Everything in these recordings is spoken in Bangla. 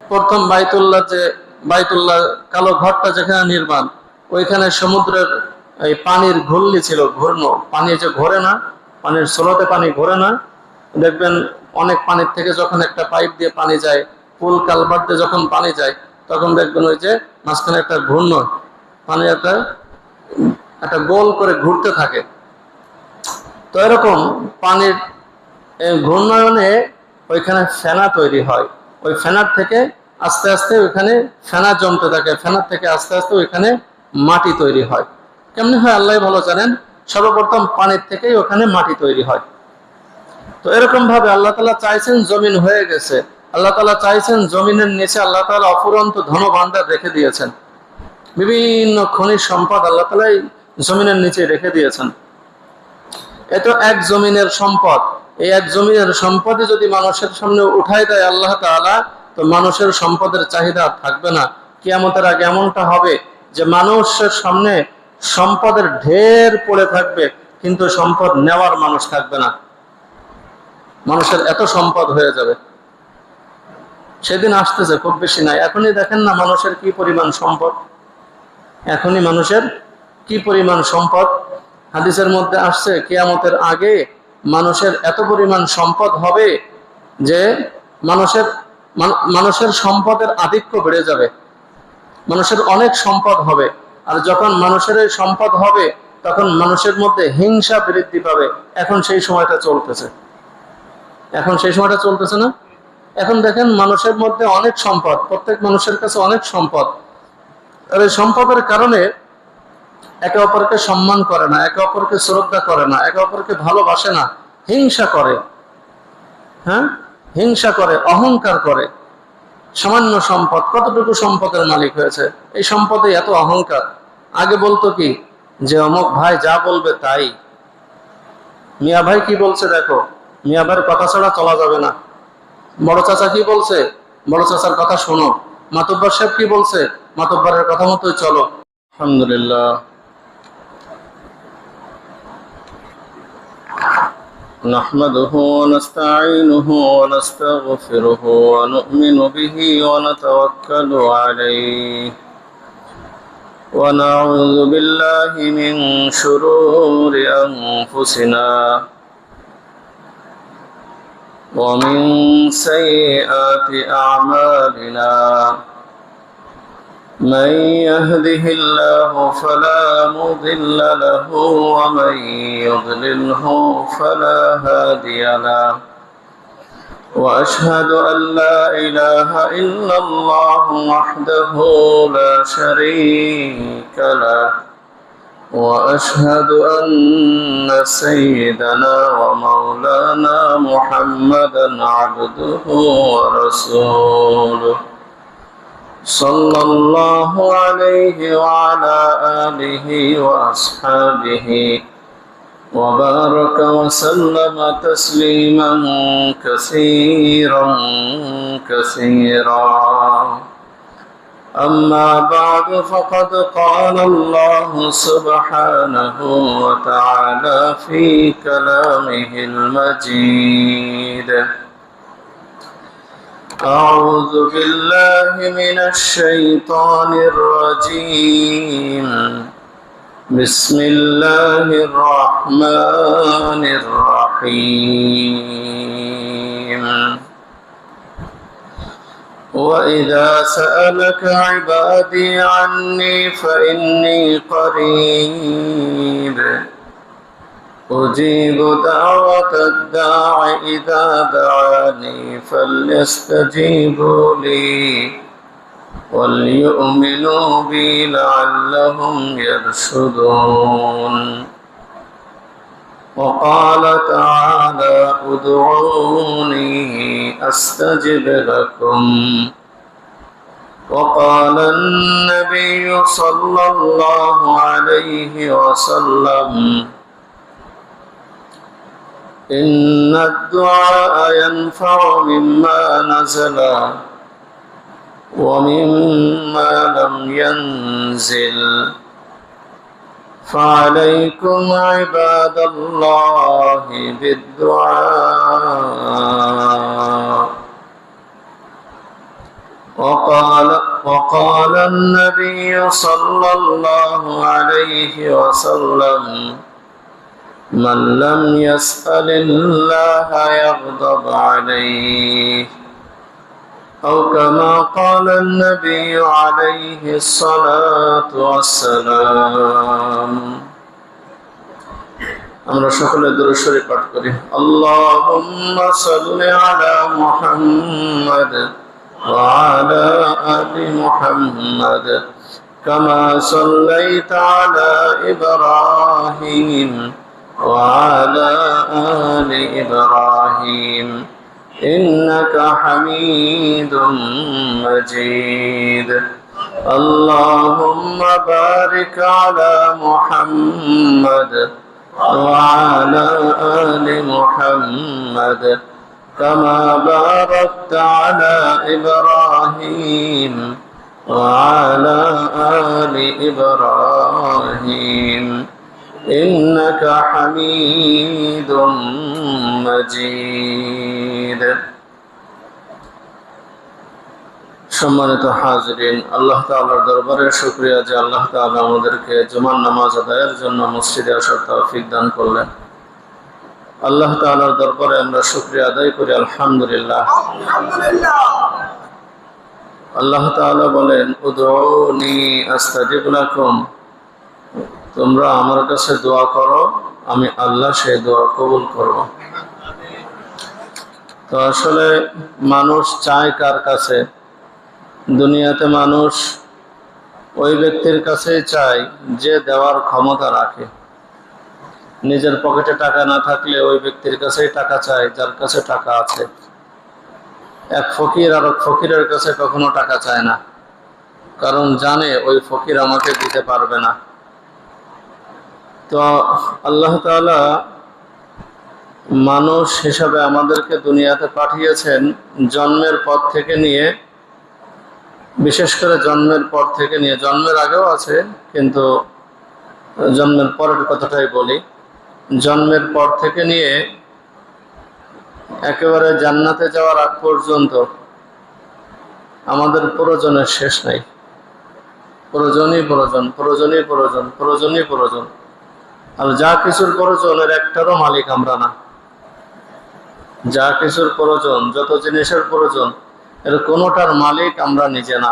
প্রথম বাইতুল্লাহ কালো ঘরটা যেখানে নির্মাণ, ওইখানে সমুদ্রের এই পানির ঘূর্ণি ছিল, ঘূর্ণ পানি যে ঘোরে না, পানির স্রোতে পানি ঘোরে না, দেখবেন অনেক পানির থেকে যখন একটা পাইপ দিয়ে পানি যায়, পুল কালভার্ট দিয়ে যখন পানি যায়, তখন দেখবেন ওই যে মাঝখানে একটা ঘূর্ণ পানি একটা একটা গোল করে ঘুরতে থাকে। তো এরকম পানির ঘূর্ণায়নে ওইখানে ফেনা তৈরি হয়। ওই ফেনার থেকে আস্তে আস্তে ওইখানে ফেনা জমতে থাকে, ফেনার থেকে আস্তে আস্তে ওইখানে মাটি তৈরি হয়। কেমনি হয় আল্লাহ ভালো জানেন, সর্বপ্রথম পানির থেকেই ওখানে মাটি তৈরি হয়। তো এরকম ভাবে আল্লাহ তাআলা চাইছেন, জমিন হয়ে গেছে, আল্লাহ তাআলা চাইছেন জমিনের নিচে আল্লাহ তাআলা অফুরন্ত ধন ভাণ্ডার রেখে দিয়েছেন, বিভিন্ন খনিজ সম্পদ আল্লাহ তাআলা জমিনের নিচে রেখে দিয়েছেন। এ তো এক জমিনের সম্পদ। এই এক জমিনের সম্পদই যদি মানুষের সামনে উঠাই দেয় আল্লাহ তাআলা, তো মানুষের সম্পদের চাহিদা থাকবে না। কিয়ামতের আগে এমনটা হবে যে মানুষের সামনে সম্পদের ঢের পড়ে থাকবে, কিন্তু সম্পদ নেওয়ার মানুষ থাকবে না। মানুষের এত সম্পদ হয়ে যাবে। সেদিন আসতেছে, খুব বেশি নাই, এখনই দেখেন না মানুষের কি পরিমাণ সম্পদ, এখনই মানুষের কি পরিমাণ সম্পদ। হাদিসের মধ্যে আসছে কিয়ামতের আগে মানুষের এত পরিমাণ সম্পদ হবে যে মানুষের সম্পদের আধিক্য বেড়ে যাবে, মানুষের অনেক সম্পদ হবে। আর যখন মানুষের এই সম্পদ হবে, তখন মানুষের মধ্যে হিংসা বৃদ্ধি পাবে। এখন সেই সময়টা চলতেছে, এখন সেই সময়টা চলতেছে না। এখন দেখেন মানুষের মধ্যে অনেক সম্পদ, প্রত্যেক মানুষের কাছে অনেক সম্পদ, আর এই সম্পদের কারণে একে অপরকে সম্মান করে না, একে অপরকে শ্রদ্ধা করে না, একে অপরকে ভালোবাসে না, হিংসা করে। হ্যাঁ, হিংসা করে, অহংকার করে। সামান্য সম্পদ, কতটুকু সম্পদের মালিক হয়েছে, এই সম্পদে এত অহংকার। আগে বলতো কি যে অমুক ভাই যা বলবে তাই, মিয়া ভাই কি বলছে দেখো, মিয়া ভাইয়ের কথা ছাড়া চলা যাবে না, বড় চাচা কি বলছে, বড় চাচার কথা শোনো, মাতব্বর সাহেব কি বলছে, মাতব্বরের কথা মতোই চলো। আলহামদুলিল্লাহ, نحمده ونستعينه ونستغفره ونؤمن به ونتوكل عليه ونعوذ بالله من شرور أنفسنا ومن سيئات أعمالنا من يهده الله فلا مضل له ومن يضلله فلا هادي له وأشهد أن لا إله إلا الله وحده لا شريك له وأشهد أن سيدنا ومولانا محمدا عبده ورسوله صلى الله عليه وعلى آله وأصحابه وبارك وسلم تسليما كثيرا كثيرا. أما بعد فقد قال الله سبحانه وتعالى في كلامه المجيد: أعوذ بالله من الشيطان الرجيم. بسم الله الرحمن الرحيم. وإذا سألك عبادي عني فإني قريب أجيب دعوة الداع إذا دعاني فليستجيبوا لي وليؤمنوا بي لعلهم يرشدون. وقال تعالى: ادعوني أستجب لكم. وقال النبي صلى الله عليه وسلم: إن الدعاء ينفع مما نزل ومما لم ينزل، فعليكم عباد الله بالدعاء. وقال النبي صلى الله عليه وسلم من لم يسأل الله يغضب عليه أو كما قال النبي عليه الصلاة والسلام আমরা সকলে দুরূদ শরীফ পাঠ করি আল্লাহুম্মা সাল্লি আলা মুহাম্মাদ ওয়া আলা আলি মুহাম্মাদ কামা সাল্লাইতা আলা ইব্রাহিম ওয়া আলা আলি ইব্রাহিম ইন্নাকা হামিদুম মাজিদ আল্লাহুম্মা বারিক আলা মুহাম্মাদ وعلى آل محمد كما باركت على إبراهيم وعلى آل إبراهيم إنك حميد مجيد সম্মানিত হাজিরিন, আল্লাহ তাআলার দরবারে শুকরিয়া যে আল্লাহ তাআলা আমাদেরকে জুমার নামাজ আদায়ের জন্য মসজিদে আসার তৌফিক দান করলেন। আল্লাহ তাআলার দরবারে আমরা শুকরিয়া আদায় করি আলহামদুলিল্লাহ। আল্লাহ তাআলা বলেন উদউনি আস্তাজিব লাকুম, তোমরা আমার কাছে দোয়া করো, আমি আল্লাহ সেই দোয়া কবুল করব। তো আসলে মানুষ চায় কার কাছে? দুনিয়াতে মানুষ ওই ব্যক্তির কাছেই চায় যে দেওয়ার ক্ষমতা রাখে। নিজের পকেটে টাকা না থাকলে ওই ব্যক্তির কাছেই টাকা চায় যার কাছে টাকা আছে। এক ফকির আর এক ফকিরের কাছে কখনো টাকা চায় না, কারণ জানে ওই ফকির আমাকে দিতে পারবে না। তো আল্লাহ তাআলা মানুষ হিসাবে আমাদেরকে দুনিয়াতে পাঠিয়েছেন জন্মের পর থেকে নিয়ে, বিশেষ করে জন্মের পর থেকে নিয়ে, জন্মের আগেও আছে কিন্তু জন্মের পরের কথাটাই বলি। জন্মের পর থেকে নিয়ে একেবারে জান্নাতে যাওয়ার আগ পর্যন্ত আমাদের প্রয়োজনের শেষ নাই। প্রয়োজনই প্রয়োজন, প্রয়োজনই প্রয়োজন, প্রয়োজনই প্রয়োজন। আর যা কিছুর প্রয়োজনের একটারও মালিক আমরা না। যা কিছুর প্রয়োজন, যত জিনিসের প্রয়োজন, এর কোনোটার মালিক আমরা নিজে না।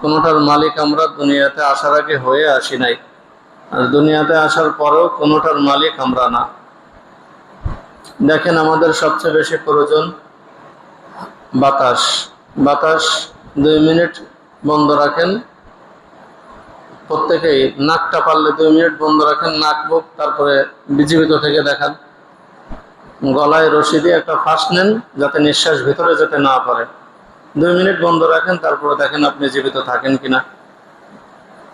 কোনোটার মালিক আমরা দুনিয়াতে আসার আগে হয়ে আসি নাই, আর দুনিয়াতে আসার পরেও কোনোটার মালিক আমরা না। দেখেন আমাদের সবচেয়ে বেশি প্রয়োজন বাতাস। বাতাস 2 মিনিট বন্ধ রাখেন প্রত্যেকেই, নাকটা পারলে 2 মিনিট বন্ধ রাখেন, নাক মুখ, তারপরে জীবিত থেকে দেখান। গলায় রশি দিয়ে একটা ফাঁস নেন যাতে নিঃশ্বাস ভিতরে যেতে না পারে। 2 মিনিট বন্ধ রাখেন, তারপরে দেখেন আপনি জীবিত থাকেন কিনা।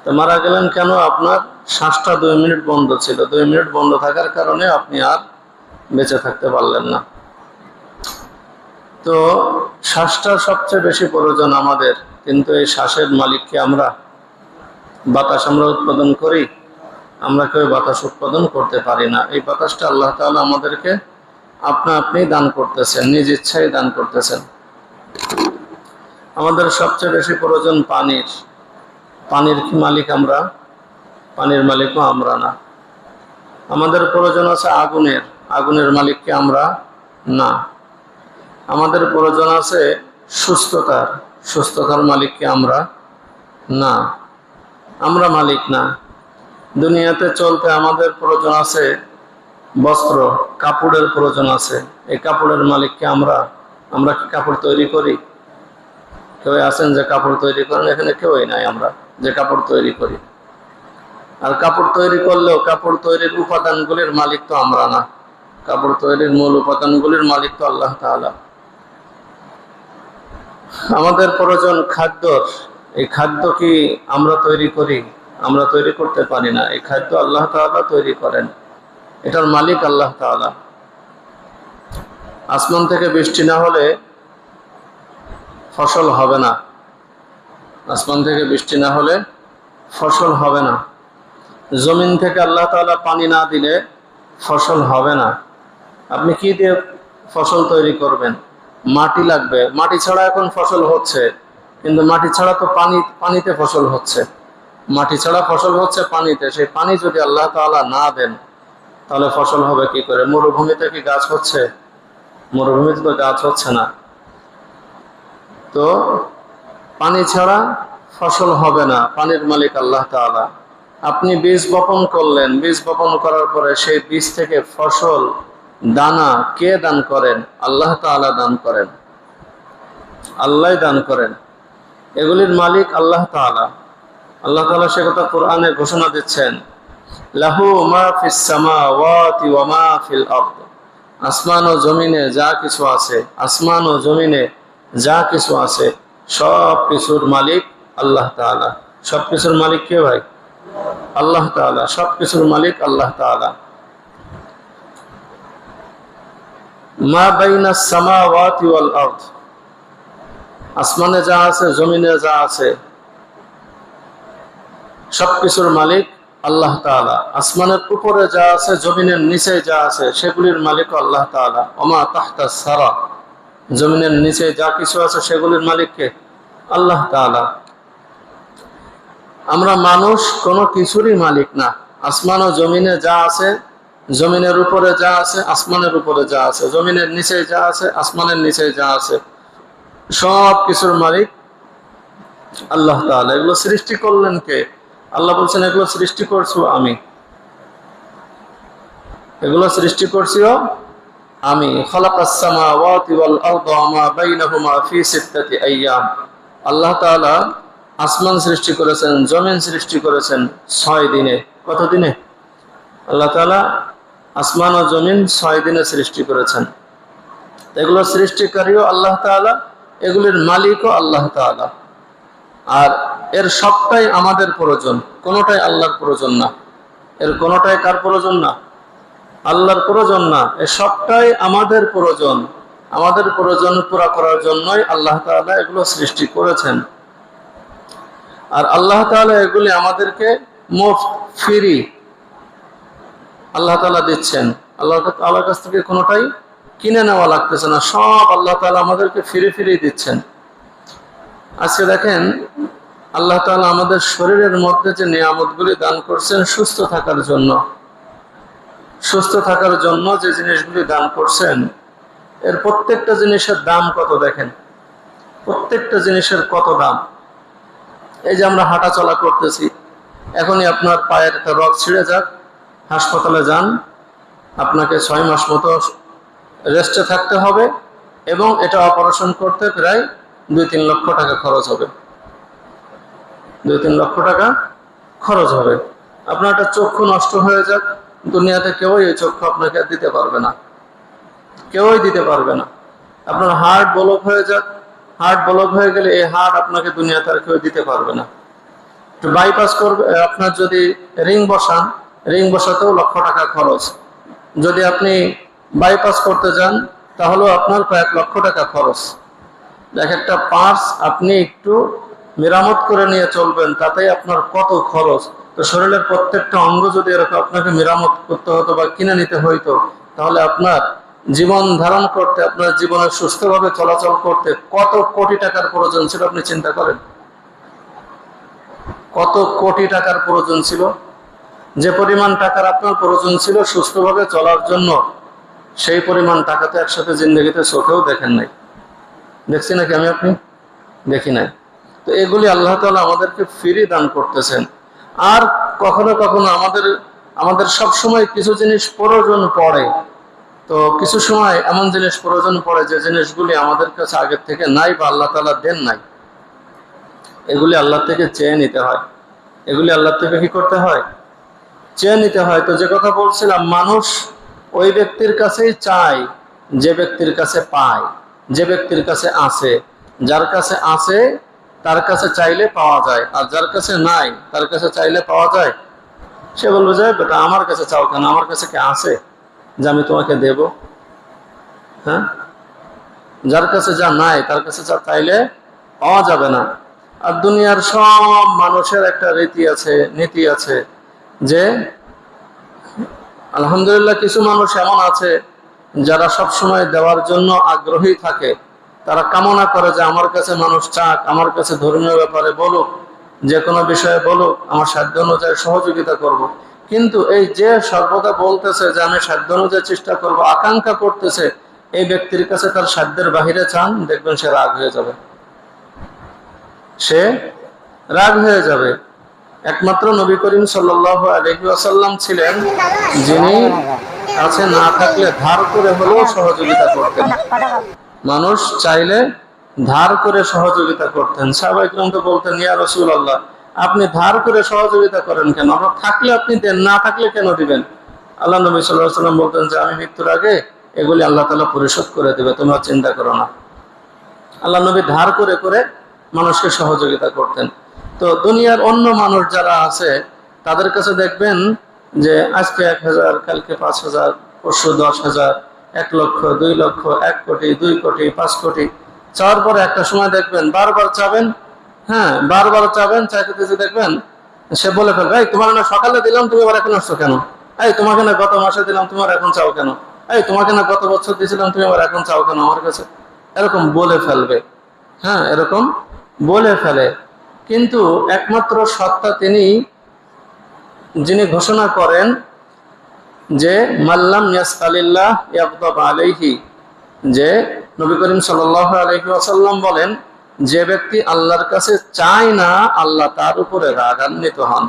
তো মারা গেলেন কেন? আপনার শ্বাসটা 2 মিনিট বন্ধ ছিল। 2 মিনিট বন্ধ থাকার কারণে আপনি আর বেঁচে থাকতে পারলেন না। তো শ্বাসটা সবচেয়ে বেশি প্রয়োজন আমাদের, কিন্তু এই শ্বাসের মালিককে আমরা। বাতাস আমরা উৎপাদন করি, আমরা কেউ বাতাস উৎপাদন করতে পারি না। এই বাতাসটা আল্লাহ তাআলা আমাদেরকে আপনি দান করতেছেন, নিজ ইচ্ছায় দান করতেছেন। আমাদের সবচেয়ে বেশি প্রয়োজন পানির। পানির কি মালিক আমরা? পানির মালিকও আমরা না। আমাদের প্রয়োজন আছে আগুনের। আগুনের মালিক কি আমরা? না। আমাদের প্রয়োজন আছে সুস্থতার। সুস্থতার মালিক কি আমরা? না, আমরা মালিক না। দুনিয়াতে চলতে আমাদের প্রয়োজন আছে বস্ত্র, কাপড়ের প্রয়োজন আছে। এই কাপড়ের মালিক কি আমরা? আমরা কি কাপড় তৈরি করি? কেউ আছেন যে কাপড় তৈরি করেন? এখানে কেউই নাই আমরা যে কাপড় তৈরি করি। আর কাপড় তৈরি করলেও কাপড় তৈরির উপাদানগুলির মালিক তো আমরা না। কাপড় তৈরির মূল উপাদানগুলির মালিক তো আল্লাহ তাআলা। আমাদের প্রয়োজন খাদ্যর। এই খাদ্য কি আমরা তৈরি করি? আমরা তৈরি করতে পারি না। এই খাদ্য আল্লাহ তাআলা তৈরি করেন, এটার মালিক আল্লাহ তাআলা। আসমান থেকে বৃষ্টি না হলে ফসল হবে না। আসমান থেকে বৃষ্টি না হলে ফসল হবে না। জমিন থেকে আল্লাহ তাআলা পানি না দিলে ফসল হবে না। আপনি কি দিয়ে ফসল তৈরি করবেন? মাটি লাগবে। মাটি ছাড়া এখন ফসল হচ্ছে, কিন্তু মাটি ছাড়া তো পানিতে ফসল হচ্ছে, মাটি ছাড়া ফসল হচ্ছে পানিতে। সেই পানি যদি আল্লাহ তাআলা না দেন তাহলে ফসল হবে কি করে? মরুভূমিতে কি গাছ হচ্ছে? মরুভূমিতে তো গাছ হচ্ছে না। তো পানি ছাড়া ফসল হবে না, পানির মালিক আল্লাহ তাআলা। আপনি বীজ বপন করলেন, বীজ বপন করার পরে সেই বীজ থেকে ফসল, দানা কে দান করেন? আল্লাহ তাআলা দান করেন, আল্লাহ দান করেন। এগুলির মালিক আল্লাহ তাআলা। আল্লাহ তাআলা সে কথা কোরআনে ঘোষণা দিচ্ছেন, লাহু মা ফিস সামাওয়াতি ওয়া মা ফিল আরদ। আসমান ও জমিনে যা কিছু আছে, আসমান ও জমিনে যা কিছু আছে, সব কিছুর মালিক আল্লাহ তাআলা। সব কিছুর মালিক কে ভাই? আল্লাহ তাআলা। সব কিছুর মালিক আল্লাহ তাআলা। মা বাইনাস সামাওয়াতি ওয়াল আরদ, আসমানে যা আছে, জমিনে যা আছে, সবকিছুর মালিক আল্লাহ তাআলা। আসমানের উপরে যা আছে, জমিনের নিচে যা আছে, সেগুলির মালিক আল্লাহ তাআলা। ওমা তাহতাস সারা, জমিনের নিচে যা কিছু আছে সেগুলির মালিক কে? আল্লাহ তাআলা। আমরা মানুষ কোনো কিছুরই মালিক না। আসমান ও জমিনে যা আছে, জমিনের উপরে যা আছে, আসমানের উপরে যা আছে, জমিনের নিচে যা আছে, আসমানের নিচে যা আছে, সব কিছুর মালিক আল্লাহ তাআলা। এগুলো সৃষ্টি করলেন কে? আল্লাহ বলছেন এগুলো সৃষ্টি করছো আমি, এগুলো সৃষ্টি করছিও আমি। খালাকাস সামাওয়াতি ওয়াল আরদা ওয়া মা বাইনাহুমা ফি সিত্তাতি আইয়াম। আল্লাহ তাআলা আসমান সৃষ্টি করেছেন, জমিন সৃষ্টি করেছেন 6 দিনে। কত দিনে? আল্লাহ তাআলা আসমান ও জমিন 6 দিনে সৃষ্টি করেছেন। এগুলো সৃষ্টিকারীও আল্লাহ তাআলা, এগুলির মালিকও আল্লাহ তাআলা। আর এর সবটাই আমাদের প্রয়োজন, কোনোটাই আল্লাহর প্রয়োজন না। এর কোনোটাই কার প্রয়োজন না? আল্লাহর প্রয়োজন না। এর সবটাই আমাদের প্রয়োজন। আমাদের প্রয়োজন পুরা করার জন্যই আল্লাহ তাআলা এগুলো সৃষ্টি করেছেন। আর আল্লাহ তাআলা এগুলি আমাদেরকে মুফত, ফ্রি আল্লাহ তাআলা দিচ্ছেন। আল্লাহ তাআলার কাছ থেকে কোনোটাই কিনে নেওয়া লাগতেছে না, সব আল্লাহ তাআলা আমাদেরকে ফ্রি দিচ্ছেন। আজকে দেখেন, আল্লাহ তাআলা আমাদের শরীরের মধ্যে যে নিয়ামতগুলি দান করছেন সুস্থ থাকার জন্য, সুস্থ থাকার জন্য যে জিনিসগুলি দান করছেন, এর প্রত্যেকটা জিনিসের দাম কত দেখেন, প্রত্যেকটা জিনিসের কত দাম। এই যে আমরা হাঁটা চলা করতেছি, এখনই আপনার পায়ের একটা রগ ছিঁড়ে যাক, হাসপাতালে যান, আপনাকে 6 মাস মতো রেস্টে থাকতে হবে এবং এটা অপারেশন করতে প্রায় 2-3 লক্ষ টাকা খরচ হবে। 2-3 লক্ষ টাকা খরচ হবে। আপনার একটা চক্ষু নষ্ট হয়ে যাক, দুনিয়াতে কেউই এই চক্ষু আপনাকে দিতে পারবে না, কেউই দিতে পারবে না। আপনার হার্ট ব্লক হয়ে যাক, হার্ট ব্লক হয়ে গেলে এই হার্ট আপনাকে দুনিয়াতে আর কেউ দিতে পারবে না। বাইপাস করবে, আপনার যদি রিং বসান, রিং বসাতেও লক্ষ টাকা খরচ। যদি আপনি বাইপাস করতে যান তাহলেও আপনার কয়েক লক্ষ টাকা খরচ। এক একটা পার্টস আপনি একটু মেরামত করে নিয়ে চলবেন, তাতেই আপনার কত খরচ। তো শরীরের প্রত্যেকটা অঙ্গ যদি এরকম আপনাকে মেরামত করতে হতো বা কিনে নিতে হইতো, তাহলে আপনার জীবন ধারণ করতে, আপনার জীবনে সুস্থভাবে চলাচল করতে কত কোটি টাকার প্রয়োজন ছিল আপনি চিন্তা করেন। কত কোটি টাকার প্রয়োজন ছিল। যে পরিমাণ টাকার আপনার প্রয়োজন ছিল সুস্থভাবে চলার জন্য, সেই পরিমাণ টাকা তো একসাথে জিন্দগিতে চোখেও দেখেন নাই। দেখছি নাকি আমি? আপনি দেখি নাই। তো এগুলি আল্লাহ তাআলা আমাদেরকে ফ্রি দান করতেছেন। আর কখনো কখনো আমাদের সব সময় কিছু জিনিস প্রয়োজন পড়ে। তো কিছু সময় এমন জিনিস প্রয়োজন পড়ে যে জিনিসগুলি আমাদের কাছে আগের থেকে নাই বা আল্লাহ তাআলা দেন নাই, এগুলি আল্লাহ থেকে চেয়ে নিতে হয়। এগুলি আল্লাহ থেকে কি করতে হয়? চেয়ে নিতে হয়। তো যে কথা বলছিলাম, মানুষ ওই ব্যক্তির কাছেই চায় যে ব্যক্তির কাছে পায়, যে ব্যক্তির কাছে আছে। যার কাছে আছে তার কাছে চাইলে পাওয়া যায়, আর যার কাছে নাই তার কাছে চাইলে পাওয়া যায়? সে বলবে যে বেটা আমার কাছে চাও কেন, আমার কাছে কি আছে যে আমি তোমাকে দেব? হ্যাঁ, যার কাছে যা নাই তার কাছে যা চাইলে পাওয়া যাবে না। আর দুনিয়ার সব মানুষের একটা রীতি আছে, নীতি আছে যে আলহামদুলিল্লাহ কিছু মানুষ এমন আছে যারা সব সময় দেওয়ার জন্য আগ্রহী থাকে, তারা কামনা করে যে আমার কাছে মানুষ চাক, আমার কাছে ধর্মীয় ব্যাপারে বলুক, যে কোনো বিষয়ে বলুক, আমার সাধ্য অনুযায়ী সহযোগিতা করব। কিন্তু এই যে সর্বদা বলতেছে যে আমি সাধ্য অনুযায়ী চেষ্টা করব, আকাঙ্ক্ষা করতেছে, এই ব্যক্তির কাছে তার সাধ্যের বাহিরে চান, দেখবেন সে রাগ হয়ে যাবে, সে রাগ হয়ে যাবে। একমাত্র নবী করিম সাল্লাল্লাহু আলাইহি ওয়াসাল্লাম ছিলেন যিনি কাছে না থাকলে ধার করে হলেও সহযোগিতা করতেন। মানুষ চাইলে ধার করে সহযোগিতা করতেন। সাহাবায়ে কেরাম তো বলতেন, ইয়া রাসূলুল্লাহ, আপনি ধার করে সহযোগিতা করেন কেন? আপনার থাকলে আপনি দেন, না থাকলে কেন দিবেন? আল্লাহ নবী সাল্লাল্লাহু আলাইহি ওয়াসাল্লাম বলতেন যে আমি মৃত্যুর আগে এগুলি আল্লাহ তাআলা পরিশোধ করে দেবে, তোমরা চিন্তা করো না। আল্লাহ নবী ধার করে করে মানুষকে সহযোগিতা করতেন। তো দুনিয়ার অন্য মানুষ যারা আছে তাদের কাছে দেখবেন যে আজকে 1000, কালকে 5000, পরশু 10,000, 1 লক্ষ, 2 লক্ষ, 1 কোটি, 2 কোটি, 5 কোটি চাওয়ার পরে একটা সময় দেখবেন বারবার চাবেন, হ্যাঁ বারবার চাবেন, চাইতে চাইতে দেখবেন সে বলে ফেলবে, এই তোমার না সকালে দিলাম, তুমি আবার এখন আসছো কেন? এই তোমাকে না গত মাসে দিলাম, তুমি আর এখন চাও কেন? এই তোমাকে না গত বছর দিয়েছিলাম, তুমি আবার এখন চাও কেন আমার কাছে? এরকম বলে ফেলবে, হ্যাঁ এরকম বলে ফেলে। কিন্তু একমাত্র সত্তা তিনি যিনি ঘোষণা করেন যে মাল্লাম ইয়াসআলিল্লাহ ইয়াগদাব আলাইহি, যে নবী করিম সাল্লাল্লাহু আলাইহি ওয়াসাল্লাম বলেন, যে ব্যক্তি আল্লাহর কাছে চায় না আল্লাহ তার উপরে রাগান্বিত হন।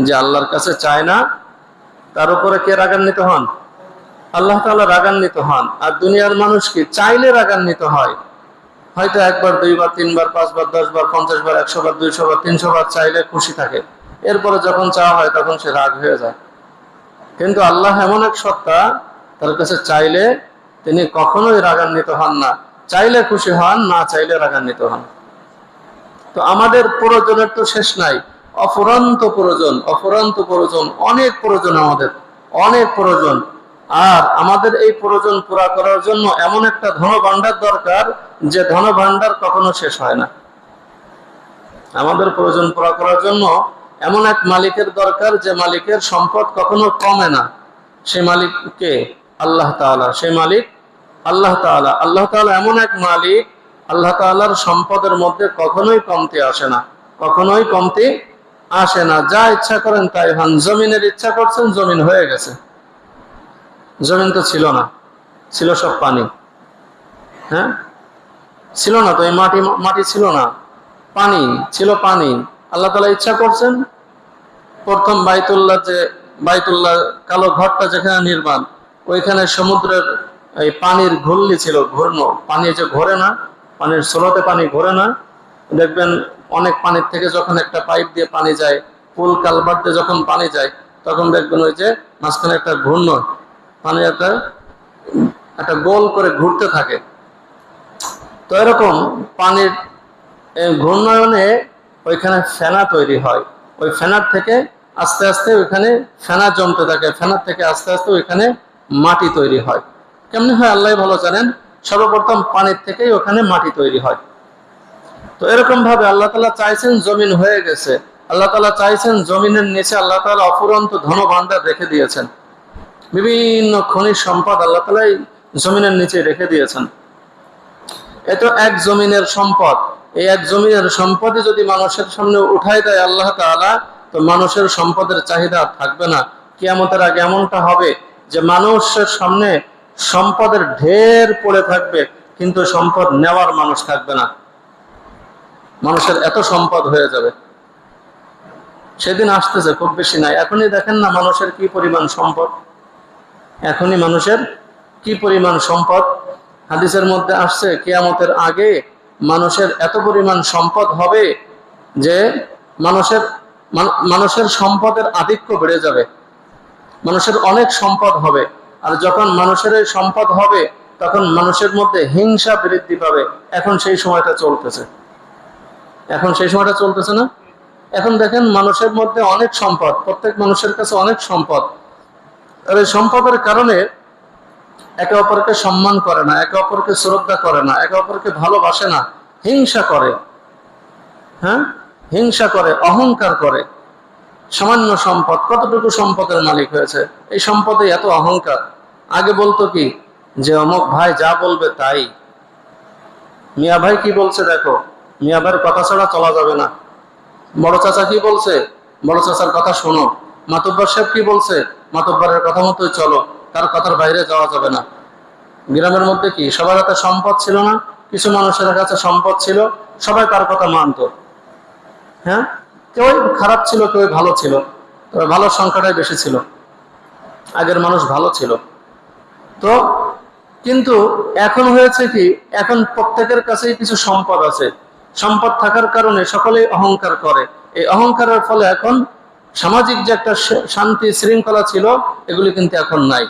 যে আল্লাহর কাছে চায় না তার উপরে কে রাগান্বিত হন? আল্লাহ তাআলা রাগান্বিত হন। আর দুনিয়ার মানুষ কি চাইলে রাগান্বিত হয়? হয়তো 1 বার, 2 বার, 3 বার, 5 বার, 10 বার, 50 বার, 100 বার, 200 বার, 300 বার চাইলে খুশি থাকে। এরপরে যখন চাওয়া হয় তখন সে রাগ হয়ে যায়। কিন্তু আল্লাহ এমন এক সত্তা, তার কাছে চাইলে তিনি কখনোই রাগান্বিত হন না, চাইলে খুশি হন, না চাইলে রাগান্বিত হন। তো আমাদের প্রয়োজনের তো শেষ নাই, অফুরন্ত প্রয়োজন, অফুরন্ত প্রয়োজন, অনেক প্রয়োজন, আমাদের অনেক প্রয়োজন। আর আমাদের এই প্রয়োজন পুরা করার জন্য এমন একটা ধন ভাণ্ডার দরকার যে ধন ভাণ্ডার কখনো শেষ হয় না। আমাদের প্রয়োজন পুরা করার জন্য এমন এক মালিকের দরকার যে মালিকের সম্পদ কখনো কমে না। সে মালিক কে? আল্লাহ তাআলা। সেই মালিক আল্লাহ তাআলা। আল্লাহ তাআলা এমন এক মালিক, আল্লাহ তাআলার সম্পদের মধ্যে কখনোই কমতি আসে না, কখনোই কমতি আসে না। যা ইচ্ছা করেন তাই হন। জমিনের ইচ্ছা করছেন, জমিন হয়ে গেছে। জমিন তো ছিল না, ছিল সব পানি। হ্যাঁ ছিল না তো, এই মাটি ছিল না, পানি ছিল, পানি। আল্লাহ তাআলা ইচ্ছা করছেন প্রথম বাইতুল্লাহ কালো ঘরটা যেখানে নির্মাণ, ওইখানে সমুদ্রের এই পানির ঘূর্ণি ছিল, ঘূর্ণ পানি যে ঘোরে না, পানির স্রোতে পানি ঘোরে না, দেখবেন অনেক পানির থেকে যখন একটা পাইপ দিয়ে পানি যায়, পুল কালভার্ট দিয়ে যখন পানি যায়, তখন দেখবেন ওই যে মাঝখানে একটা ঘূর্ণ, পানি একটা গোল করে ঘুরতে থাকে। তো এরকম পানির ঘূর্ণায়নে ওইখানে ফেনা তৈরি হয়। ওই ফেনার থেকে আস্তে আস্তে ওইখানে ফেনা জমতে থাকে, ফেনার থেকে আস্তে আস্তে ওইখানে মাটি তৈরি হয়। কেমনি হয় আল্লাহ ভালো জানেন। সর্বপ্রথম পানির থেকেই ওখানে মাটি তৈরি হয়। তো এরকম ভাবে আল্লাহ তাআলা চাইছেন, জমিন হয়ে গেছে। আল্লাহ তাআলা চাইছেন, জমিনের নিচে আল্লাহ তাআলা অফুরন্ত ধন ভাণ্ডার রেখে দিয়েছেন। বিভিন্ন খনিজ সম্পদ আল্লাহ তাআলা জমিনের নিচে রেখে দিয়েছেন। এত এক জমিনের সম্পদ, এই এক জমিনের সম্পদই যদি মানুষের সামনে উঠাই দেয় আল্লাহ তাআলা, তো মানুষের সম্পদের চাহিদা থাকবে না। কিয়ামতের আগে এমনটা হবে যে মানুষের সামনে সম্পদের ঢের পড়ে থাকবে, কিন্তু সম্পদ নেওয়ার মানুষ থাকবে না। মানুষের এত সম্পদ হয়ে যাবে। সেদিন আসতেছে, খুব বেশি নাই। এখনই দেখেন না মানুষের কি পরিমাণ সম্পদ, এখনই মানুষের কি পরিমাণ সম্পদ। হাদিসের মধ্যে আসছে কিয়ামতের আগে মানুষের এত পরিমাণ সম্পদ হবে যে মানুষের সম্পদের আধিক্য বেড়ে যাবে। মানুষের অনেক সম্পদ হবে, আর যখন মানুষের এই সম্পদ হবে তখন মানুষের মধ্যে হিংসা বৃদ্ধি পাবে। এখন সেই সময়টা চলতেছে, এখন সেই সময়টা চলতেছে না। এখন দেখেন মানুষের মধ্যে অনেক সম্পদ, প্রত্যেক মানুষের কাছে অনেক সম্পদ। আর এই সম্পদের কারণে একে অপরকে সম্মান করে না, একে অপরকে শ্রদ্ধা করে না, একে অপরকে ভালোবাসে না, হিংসা করে। হ্যাঁ হিংসা করে, অহংকার করে। সামান্য সম্পদ, কতটুকু সম্পদের মালিক হয়েছে, এই সম্পদে এত অহংকার। আগে বলতো কি যে অমুক ভাই যা বলবে তাই, মিয়া ভাই কি বলছে দেখো, মিয়া ভাইয়ের কথা ছাড়া চলা যাবে না। বড় চাচা কি বলছে, বড় চাচার কথা শোনো। মাতব্বর সাহেব কি বলছে, মাতব্বরের কথা মতোই চলো, তার কথার বাইরে যাওয়া যাবে না। গ্রামের মধ্যে কি সবার হাতে সম্পদ ছিল না? কিছু মানুষের কাছে সম্পদ ছিল, সবাই তার কথা মানত। হ্যাঁ, কেউ খারাপ ছিল, কেউ ভালো ছিল, তবে ভালোর সংখ্যাটাই বেশি ছিল। আগের মানুষ ভালো ছিল। তো কিন্তু এখন হয়েছে কি, এখন প্রত্যেকের কাছেই কিছু সম্পদ আছে। সম্পদ থাকার কারণে সকলেই অহংকার করে। এই অহংকারের ফলে এখন সামাজিক যে একটা শান্তি শৃঙ্খলা ছিল, এগুলি কিন্তু এখন নাই।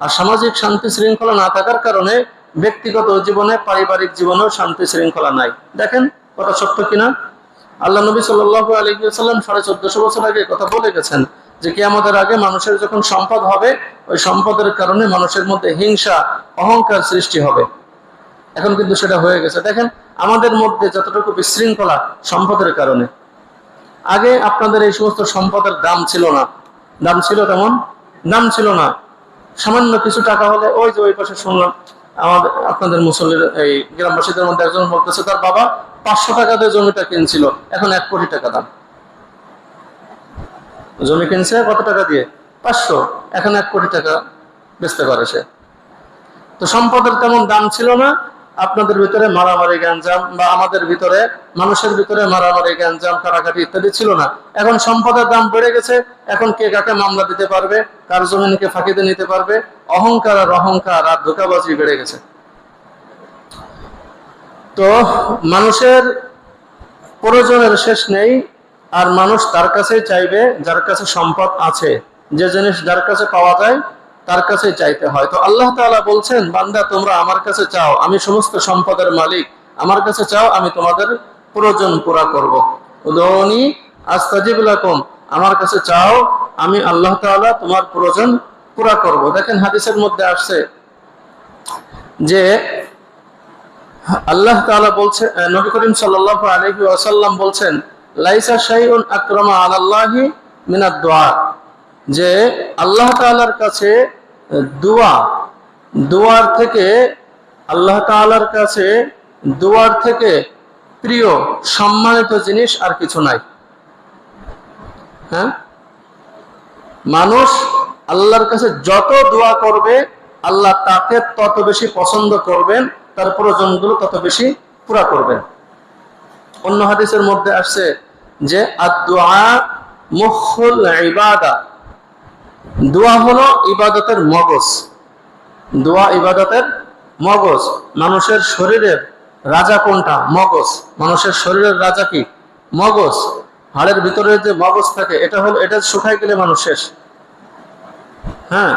আর সামাজিক শান্তি শৃঙ্খলা না থাকার কারণে ব্যক্তিগত জীবনে, পারিবারিক জীবনেও শান্তি শৃঙ্খলা নাই। দেখেন কথা সত্য কিনা। আল্লাহ নবী সাল্লাল্লাহু আলাইহি ওয়াসাল্লাম 1450 বছর আগে কথা বলে গেছেন যে কিয়ামতের আগে মানুষের যখন সম্পদ হবে, ওই সম্পদের কারণে মানুষের মধ্যে হিংসা, অহংকার সৃষ্টি হবে। এখন কিন্তু সেটা হয়ে গেছে। দেখেন আমাদের মধ্যে যতটুকু বিশৃঙ্খলা, সম্পদের কারণে। আগে আপনাদের এই সমস্ত সম্পদের দাম ছিল না। দাম ছিল তেমন দাম ছিল না। সামান্য কিছু টাকা হলে, ওই যে ওই পাশে শুনলাম আমাদের আপনাদের মুসল্লির এই গ্রামবাসীদের মধ্যে একজন বলতেছে তার বাবা 500 টাকা দিয়ে জমিটা কিনছিল, এখন 1 কোটি টাকা দাম। জমি কিনছে কত টাকা দিয়ে? 500, এখন 1 কোটি টাকা বেচতে পারে সে। তো সম্পদের তেমন দাম ছিল না। আপনাদের ভিতরে মারামারি গ্যাঞ্জাম, বা আমাদের ভিতরে, মানুষের ভিতরে মারামারি গ্যাঞ্জাম, কাটাকাটি ইত্যাদি ছিল না। এখন সম্পদের দাম বেড়ে গেছে। এখন কে কাকে মামলা দিতে পারবে, কার জমিনকে ফাঁকিতে নিতে পারবে, অহংকার আর ধোঁকাবাজি বেড়ে গেছে। তো মানুষের প্রয়োজনের শেষ নেই, আর মানুষ তার কাছেই চাইবে যার কাছে সম্পদ আছে। যে জিনিস যার কাছে পাওয়া যায় তার কাছে চাইতে হয়। তো আল্লাহ তাআলা বলছেন, বান্দা তোমরা আমার কাছে চাও, আমি সমস্ত সম্পদের মালিক, আমার কাছে চাও, আমি তোমাদের প্রয়োজন পুরা করব। উদউনি আস্তাজিব লাকুম, আমার কাছে চাও, আমি আল্লাহ তাআলা তোমার প্রয়োজন পুরা করব। দেখেন হাদিসের মধ্যে আসছে যে আল্লাহ তাআলা বলছে, নবী করিম সাল্লাল্লাহু আলাইহি ওয়াসাল্লাম বলছেন, লাইসা শাইউন আকরামা আলাল্লাহি মিনাদ দুআ, যে আল্লাহ তাআলার কাছে দুয়ার থেকে, আল্লাহ তাআলার কাছে দুয়ার থেকে প্রিয়, সম্মানিত জিনিস আর কিছু নাই। হ্যাঁ, মানুষ আল্লাহর কাছে যত দোয়া করবে, আল্লাহ তাকে তত বেশি পছন্দ করবেন, তার প্রয়োজনগুলো তত বেশি পুরা করবেন। অন্য হাদিসের মধ্যে আসছে যে আদ-দুআ মুখুল ইবাদা, দোয়া হলো ইবাদতের মগজ। দোয়া ইবাদতের মগজ। মানুষের শরীরের রাজা কোনটা? মগজ। মানুষের শরীরের রাজা কি? মগজ। হাড়ের ভিতরে যে মগজ থাকে, এটা শুকাই গেলে মানুষ শেষ। হ্যাঁ,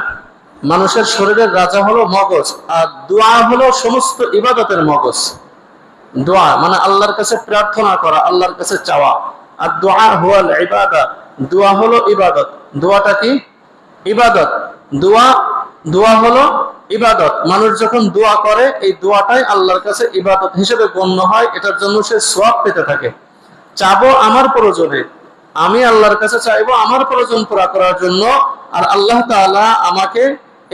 মানুষের শরীরের রাজা হলো মগজ, আর দোয়া হলো সমস্ত ইবাদতের মগজ। দোয়া মানে আল্লাহর কাছে প্রার্থনা করা, আল্লাহর কাছে চাওয়া। আর দোয়া হুয়াল ইবাদা, দোয়া হলো ইবাদত। দোয়াটা কি? ইবাদত। দোয়া হলো ইবাদত। মানুষ যখন দোয়া করে, এই দোয়াটাই আল্লাহর কাছে ইবাদত হিসেবে গণ্য হয়। এটার জন্য সে সওয়াব পেতে থাকে। চাবো আমার প্রয়োজনে, আমি আল্লাহর কাছে চাইবো আমার প্রয়োজন পুরা করার জন্য, আর আল্লাহ তাআলা আমাকে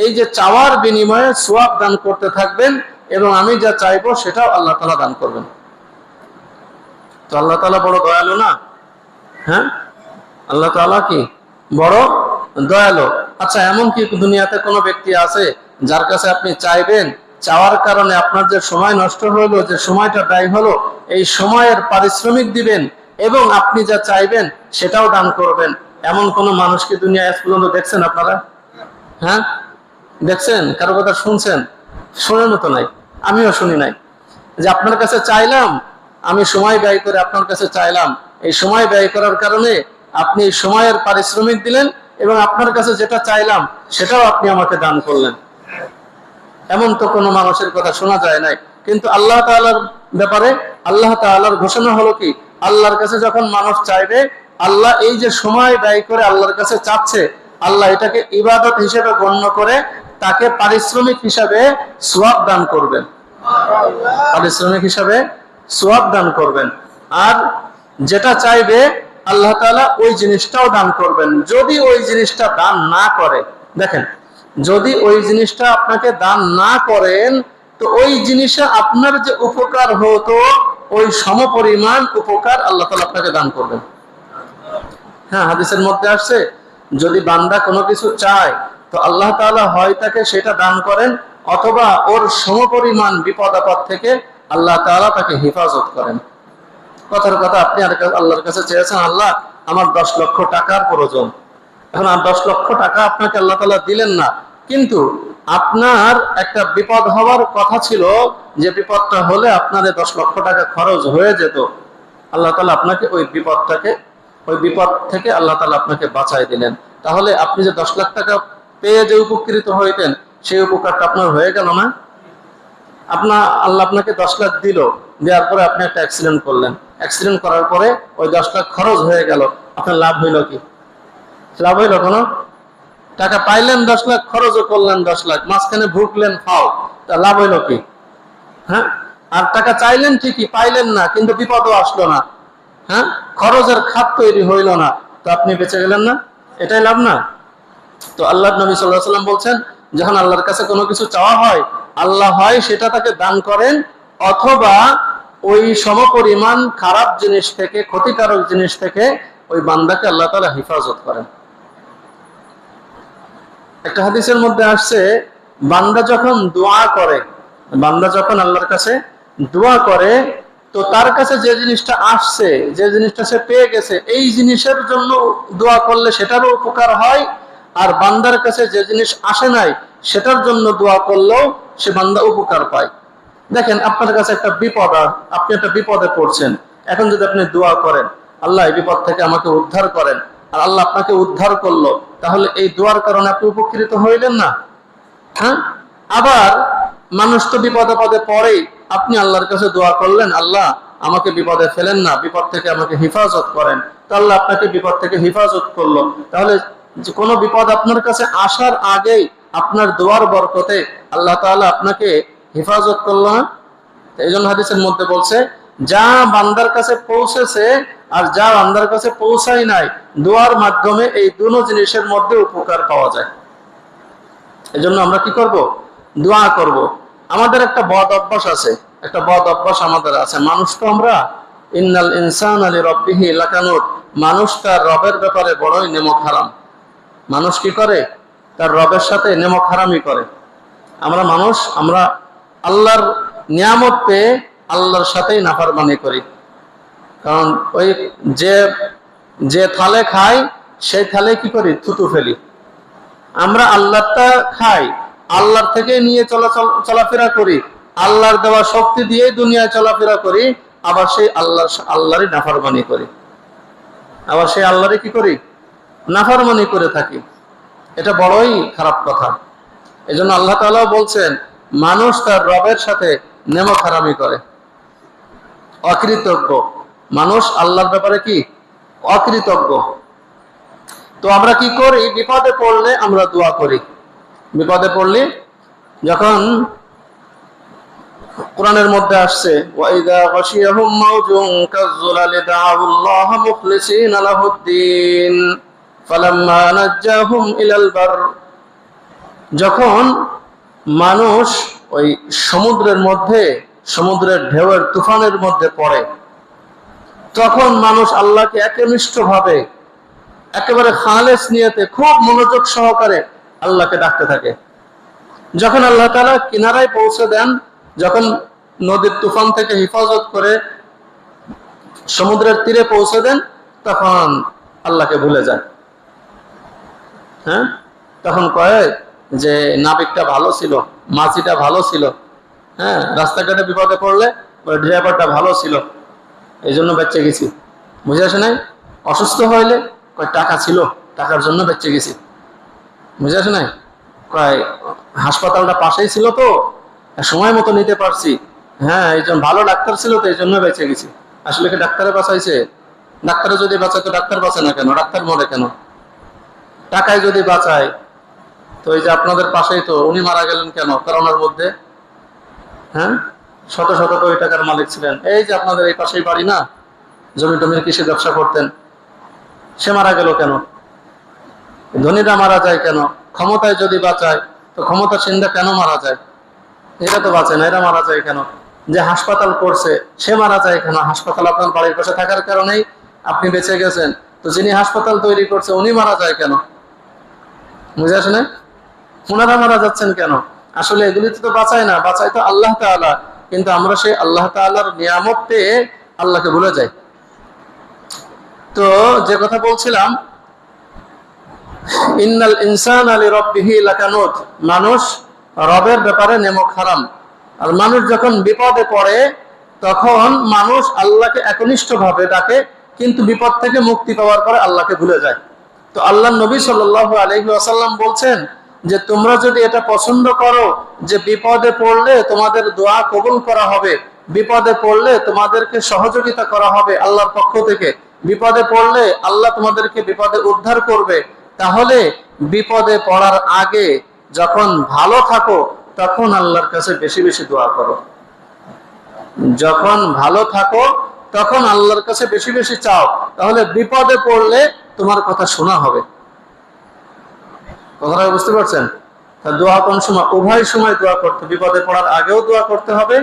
এই যে চাওয়ার বিনিময়ে সওয়াব দান করতে থাকবেন, এবং আমি যা চাইবো সেটাও আল্লাহ তাআলা দান করবেন। তো আল্লাহ তাআলা বড় দয়ালু না? হ্যাঁ, আল্লাহ তাআলা কি বড় দয়ালু। আচ্ছা, এমন কি দুনিয়াতে কোনো ব্যক্তি আছে যার কাছে আপনি চাইবেন, চাওয়ার কারণে আপনার যে সময় নষ্ট হলো, যে সময়টা ব্যয় হলো, এই সময়ের পারিশ্রমিক দিবেন এবং আপনি যা চাইবেন সেটাও দান করবেন? এমন কোন মানুষ কি দুনিয়ায় আজ পর্যন্ত দেখছেন আপনারা? হ্যাঁ, দেখছেন? কারো কথা শুনছেন? শোনেন তো নাই, আমিও শুনি নাই। যে আপনার কাছে চাইলাম, আমি সময় ব্যয় করে আপনার কাছে চাইলাম, এই সময় ব্যয় করার কারণে আপনি সময়ের পারিশ্রমিক দিলেন, এবং আপনার কাছে যেটা চাইলাম সেটাও আপনি আমাকে দান করলেন। এমন তো কোনো মানুষের কথা শোনা যায় নাই। কিন্তু আল্লাহ তাআলার ব্যাপারে আল্লাহ তাআলার ঘোষণা হলো কি, আল্লাহর কাছে যখন মানুষ চাইবে, আল্লাহ এই যে সময় ব্যয় করে আল্লাহর কাছে চাচ্ছে, আল্লাহ এটাকে ইবাদত হিসেবে গণ্য করে তাকে পারিশ্রমিক হিসাবে সওয়াব দান করবেন। পারিশ্রমিক হিসাবে সওয়াব দান করবেন। আর যেটা চাইবে আল্লাহ তাআলা ওই জিনিসটাও দান করবেন। যদি ওই জিনিসটা দান না করে, দেখেন, যদি ওই জিনিসটা আপনাকে দান না করেন, তো ওই জিনিসে আপনার যে উপকার হতো ওই সমপরিমাণ উপকার আল্লাহ তাআলা আপনাকে দান করবেন। হ্যাঁ, হাদিসের মধ্যে আসছে যদি বান্দা কোনো কিছু চায় তো আল্লাহ তাআলা হয় তাকে সেটা দান করেন, অথবা ওর সমপরিমাণ বিপদ আপদ থেকে আল্লাহ তাআলা তাকে হেফাজত করেন। কথার কথা, আপনি আল্লাহর কাছে চেয়েছেন, আল্লাহ আমার 10 লক্ষ টাকার প্রয়োজন। এখন আর 10 লক্ষ টাকা আপনাকে আল্লাহ তাআলা দিলেন না, কিন্তু আপনার একটা বিপদ হওয়ার কথা ছিল, যে বিপদটা হলে আপনার 10 লক্ষ টাকা খরচ হয়ে যেত। আল্লাহ তাআলা আপনাকে ওই বিপদ থেকে আল্লাহ তাআলা আপনাকে বাঁচাই দিলেন। তাহলে আপনি যে 10 লাখ টাকা পেয়ে যে উপকৃত হইতেন, সেই উপকারটা আপনার হয়ে গেল না? আল্লাহ আপনাকে 10 লাখ দিল, দেওয়ার পরে আপনি একটা অ্যাক্সিডেন্ট করলেন, অ্যাক্সিডেন্ট করার পরে ওই 10 লাখ খরচ হয়ে গেল, আপনার লাভ হইল কি? লাভ হইল কোনো? টাকা পাইলেন 10 লাখ, খরচও করলেন 10 লাখ, মাঝখানে ভুগলেন ফাও, তা লাভ হইল কি? হ্যাঁ, আর টাকা চাইলেন ঠিকই, পাইলেন না, কিন্তু বিপদও আসলো না। হ্যাঁ, খরচের খাত তৈরি হইল না, তো আপনি বেঁচে গেলেন না? এটাই লাভ না? তো আল্লাহর নবী সাল্লাল্লাহু আলাইহি ওয়াসাল্লাম বলছেন, যখন আল্লাহর কাছে কোনো কিছু চাওয়া হয়, আল্লাহ হয় সেটা তাকে দান করেন, অথবা ওই সমপরিমাণ খারাপ জিনিস থেকে, ক্ষতিকারক জিনিস থেকে ওই বান্দাকে আল্লাহ তাআলা হেফাজত করেন। একটা হাদিসের মধ্যে আসছে, বান্দা যখন আল্লাহর কাছে দোয়া করে, তো তার কাছে যে জিনিসটা আসছে, যে জিনিসটা সে পেয়ে গেছে, এই জিনিসের জন্য দোয়া করলে সেটারও উপকার হয়, আর বান্দার কাছে যে জিনিস আসে নাই সেটার জন্য দোয়া করলেও সে বান্দা উপকার পায়। দেখেন, আপনার কাছে একটা বিপদ, আপনি একটা বিপদে পড়ছেন, এখন যদি আপনি দোয়া করেন, আল্লাহ এই বিপদ থেকে আমাকে উদ্ধার করেন, আর আল্লাহ আপনাকে উদ্ধার করলো, তাহলে এই দোয়ার কারণে আপনি উপকৃত হইলেন না? হ্যাঁ, আবার মানুষ তো বিপদে পদে পড়েই, আপনি আল্লাহর কাছে দোয়া করলেন, আল্লাহ আমাকে বিপদে ফেলেন না, বিপদ থেকে আমাকে হেফাজত করেন, তো আল্লাহ আপনাকে বিপদ থেকে হেফাজত করলো। তাহলে যে কোনো বিপদ আপনার কাছে আসার আগেই আপনার দোয়ার বরকতে আল্লাহ তাআলা আপনাকে হেফাজত করলো না? এই জন্য হাদিসের মধ্যে বলছে, যা বান্দার কাছে পৌঁছেছে আর যা বান্দার কাছে পৌঁছায় নাই, দোয়ার মাধ্যমে এই দুটো জিনিসের মধ্যে উপকার পাওয়া যায়। এই জন্য আমরা কি করব? দোয়া করব। আমাদের একটা বদ অভ্যাস আছে, আমাদের আছে। মানুষ তো আমরা, ইন্নাল ইনসানা লিরাব্বিহি লাকানুত, মানুষ তার রবের ব্যাপারে বড়ই নেমক হারাম। মানুষ কি করে? তার রবের সাথে নেমক হারামি করে। আমরা আল্লাহর নিয়ামত পেয়ে আল্লাহর সাথেই নাফরমানি করি। কারণ ওই যে থালে খাই, সেই থালে কি করি? থুতু ফেলি। আমরা আল্লাহটা খাই, আল্লাহর থেকে নিয়ে চলাফেরা করি, আল্লাহর দেওয়া শক্তি দিয়ে দুনিয়ায় চলাফেরা করি, আবার সেই আল্লাহরই নাফরমানি করি, আবার সেই আল্লাহরই কি করি? নাফরমানি করে থাকি। এটা বড়ই খারাপ কথা। এই জন্য আল্লাহ তাআলা বলছেন, মানুষ তার রবের সাথে নেমক হারামি করে, অকৃতজ্ঞ মানুষ আল্লাহর ব্যাপারে কি? অকৃতজ্ঞ। তো আমরা কি করি? বিপদে পড়লে আমরা দোয়া করি। বিপদে পড়লে, যখন কোরআনের মধ্যে আসছে, ওয়াইদা গাশিয়াহুম মাউজুন কাযযুলালি দাউল্লাহ মুখলিসিনা লাহুদ্দিন ফালাম্মা নাজ্জাহুম ইলাল বার, যখন মানুষ ওই সমুদ্রের ঢেউয়ের তুফানের মধ্যে পড়ে, তখন মানুষ আল্লাহকে একনিষ্ঠভাবে, একেবারে খালেস নিয়তে, খুব মনোযোগ সহকারে আল্লাহকে ডাকতে থাকে। যখন আল্লাহ তাআলা কিনারায় পৌঁছে দেন, যখন নদীর তুফান থেকে হেফাজত করে সমুদ্রের তীরে পৌঁছে দেন, তখন আল্লাহকে ভুলে যায়। হ্যাঁ, তখন কয় যে নাবিকটা ভালো ছিল, মাঝিটা ভালো ছিল, হ্যাঁ, রাস্তাঘাটে বিপদে পড়লে ওই ড্রাইভারটা ভালো ছিল, এই জন্য বেঁচে গেছি। বুঝে আসে নাই? অসুস্থ হইলে কয় টাকা ছিল, টাকার জন্য বেঁচে গেছি। বুঝে আসে নাই? কয় হাসপাতালটা পাশেই ছিল, তো সময় মতো নিতে পারছি, হ্যাঁ, এই জন্য ভালো ডাক্তার ছিল, তো এই জন্য বেঁচে গেছি। আসলে কি ডাক্তারে বাঁচাইছে? ডাক্তারে যদি বাঁচায় তো ডাক্তার বাঁচে না কেন? ডাক্তার মরে কেন? টাকায় যদি বাঁচায়, তো এই যে আপনাদের পাশেই তো উনি মারা গেলেন কেন? করোনার মধ্যে। হ্যাঁ, শত শত কোটি টাকার মালিক ছিলেন, এই যে আপনাদের এই পাশেই বাড়ি না, জমি টমির কৃষি ব্যবসা করতেন, সে মারা গেল কেন? ধনীরা মারা যায় কেন? ক্ষমতায় যদি বাঁচায়, তো ক্ষমতাসীনরা কেন মারা যায়? এরা তো বাঁচে না, এরা মারা যায় কেন? যে হাসপাতাল করছে সে মারা যায় কেন? হাসপাতাল আপনার বাড়ির পাশে থাকার কারণেই আপনি বেঁচে গেছেন। তো যিনি হাসপাতাল তৈরি করছে উনি মারা যায় কেন? বুঝে আসে না? ওনারা মারা যাচ্ছেন কেন? আসলে এগুলি তো বাঁচায় না, বাঁচায় তো আল্লাহ তাআলা। কিন্তু আমরা সেই আল্লাহ তাআলার নিয়ামত পেয়ে আল্লাহকে ভুলে যাই। তো যে কথা বলছিলাম, ইন্নাল ইনসানা লিরাব্বিহি লাকানুত, মানুষ রবের ব্যাপারে নেমক হারাম। আর মানুষ যখন বিপদে পড়ে তখন মানুষ আল্লাহকে একনিষ্ঠভাবে ডাকে, কিন্তু বিপদ থেকে মুক্তি পাওয়ার পরে আল্লাহকে ভুলে যায়। তো আল্লাহ নবী সাল্লাল্লাহু আলাইহি ওয়াসাল্লাম বলছেন যে তোমরা যদি এটা পছন্দ করো যে বিপদে পড়লে তোমাদের দোয়া কবুল করা হবে, বিপদে পড়লে তোমাদেরকে সহযোগিতা করা হবে আল্লাহর পক্ষ থেকে, বিপদে পড়লে আল্লাহ তোমাদেরকে বিপদে উদ্ধার করবে, তাহলে বিপদে পড়ার আগে যখন ভালো থাকো তখন আল্লাহর কাছে বেশি বেশি দোয়া করো। যখন ভালো থাকো তখন আল্লাহর কাছে বেশি বেশি চাও, তাহলে বিপদে পড়লে তোমার কথা শোনা হবে। কথাটা বুঝতে পারছেন? দোয়া কোন সময়? উভয় সময় দোয়া করতে, বিপদে পড়ার আগেও দোয়া করতে হবে,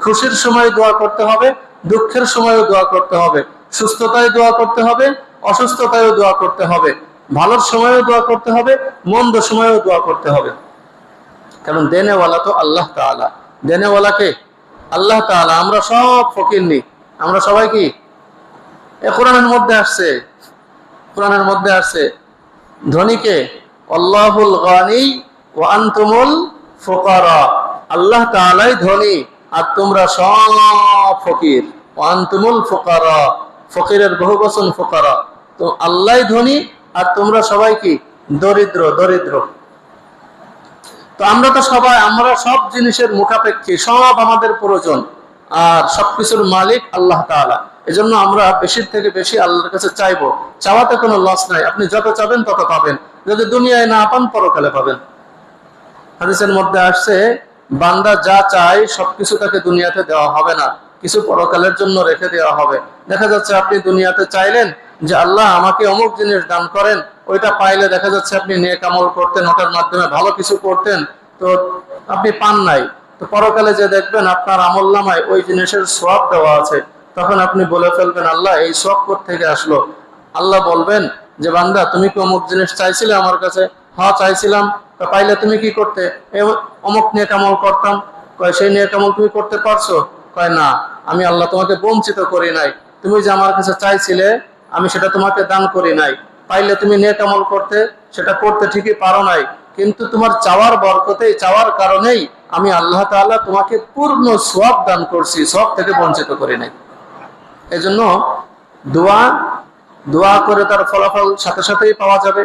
খুশির সময় দোয়া করতে হবে, দুঃখের সময়ও দোয়া করতে হবে, সুস্থতায় দোয়া করতে হবে, অসুস্থতায়ও দোয়া করতে হবে, ভালোর সময়ও দোয়া করতে হবে, মন্দ সময়েও দোয়া করতে হবে। কারণ দেনেওয়ালা তো আল্লাহ তাআলা। দেনেওয়ালাকে আল্লাহ তাআলা। আমরা সব ফকির নি, আমরা সবাই কি? কোরআনের মধ্যে আসছে, কোরআনের মধ্যে আসছে ধনীকে আল্লাহুল গানি ওয়া আনতুমুল ফুকারা, আল্লাহ তাআলাই ধনী আর তোমরা সব ফকির। ওয়া আনতুমুল ফুকারা, ফকিরের বহুবচন ফুকারা। তো আল্লাহই ধনী আর তোমরা সবাই কি? দরিদ্র, দরিদ্র। তো আমরা তো সবাই, আমরা সব জিনিসের মুখাপেক্ষী, সব আমাদের প্রয়োজন, আর সবকিছুর মালিক আল্লাহ তাআলা। এজন্য আমরা বেশির থেকে বেশি আল্লাহর কাছে চাইবো। চাওয়াতে কোনো লস নাই, আপনি যত চাবেন তত পাবেন। যদি দুনিয়ায় না পান পরকালে পাবেন। হাদিসের মধ্যে আসছে বান্দা যা চায় সবকিছু তাকে দুনিয়াতে দেওয়া হবে না, কিছু পরকালের জন্য রেখে দেওয়া হবে। দেখা যাচ্ছে আপনি দুনিয়াতে চাইলেন যে আল্লাহ আমাকে অমুক জিনিস দান করেন, ওইটা পাইলে দেখা যাচ্ছে আপনি নেক আমল করতেন, ওটার মাধ্যমে ভালো কিছু করতেন, তো আপনি পান নাই। তো পরকালে যে দেখবেন আপনার আমলনামায় ওই জিনিসের সওয়াব দেওয়া আছে, তখন আপনি বলে ফেলবেন আল্লাহ এই সওয়াব কোথা থেকে আসলো? আল্লাহ বলবেন যে বান্দা তুমি কি অমুক জিনিস চাইছিলে আমার কাছে? হ্যাঁ চাইছিলাম। তো পাইলে তুমি কি করতে? অমুক নেক আমল করতাম। কয় সেই নেক আমল তুমি করতে পারছো? কয় না, আমি আল্লাহ তোমাকে বঞ্চিত করি নাই, তুমি যে আমার কাছে চাইছিলে আমি সেটা তোমাকে দান করি নাই। পাইলে তুমি নেক আমল করতে, সেটা করতে ঠিকই পারো নাই, কিন্তু তোমার চাওয়ার বরকতেই, চাওয়ার কারণেই আমি আল্লাহ তাআলা তোমাকে পূর্ণ সওয়াব দান করছি, সওয়াব থেকে বঞ্চিত করি নাই। এজন্য দোয়া, দোয়া করে তার ফলাফল সাথে সাথেই পাওয়া যাবে,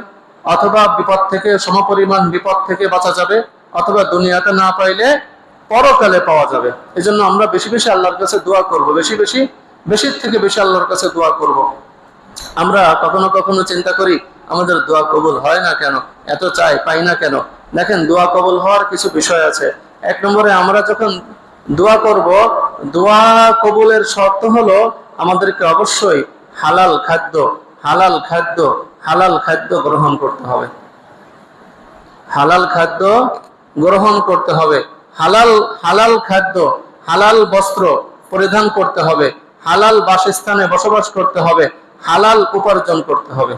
অথবা বিপদ থেকে সমপরিমাণ বিপদ থেকে বাঁচা যাবে, অথবা দুনিয়াতে না পাইলে পরকালে পাওয়া যাবে। এজন্য আমরা বেশি বেশি আল্লাহর কাছে দোয়া করব, বেশি বেশি, বেশির থেকে বেশি আল্লাহর কাছে দোয়া করব। আমরা কখনো কখনো চিন্তা করি আমাদের দোয়া কবুল হয় না কেন, এত চাই পাই না কেন? দেখেন, দোয়া কবুল হওয়ার কিছু বিষয় আছে। এক নম্বরে, আমরা যখন দোয়া করব, দোয়া কবুলের শর্ত হলো আমাদেরকে অবশ্যই হালাল খাদ্য, হালাল খাদ্য, হালাল খাদ্য গ্রহণ করতে হবে। হালাল খাদ্য গ্রহণ করতে হবে, হালাল, হালাল খাদ্য, হালাল বস্ত্র পরিধান করতে হবে, হালাল বাসস্থানে বসবাস করতে হবে, হালাল উপার্জন করতে হবে,